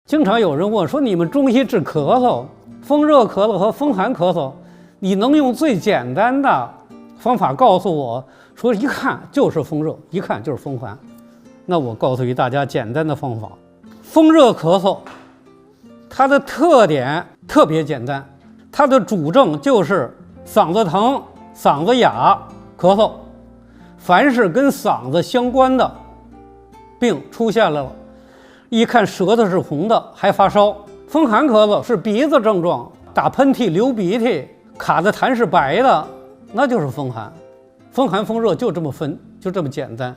经常有人问说，你们中医治咳嗽，风热咳嗽和风寒咳嗽，你能用最简单的方法告诉我？说一看就是风热，一看就是风寒。那我告诉大家简单的方法。风热咳嗽，它的特点特别简单，它的主症就是嗓子疼、嗓子哑、咳嗽。凡是跟嗓子相关的病出现了，一看舌头是红的，还发烧。风寒咳嗽是鼻子症状，打喷嚏、流鼻涕，卡的痰是白的，那就是风寒。风寒风热就这么分，就这么简单。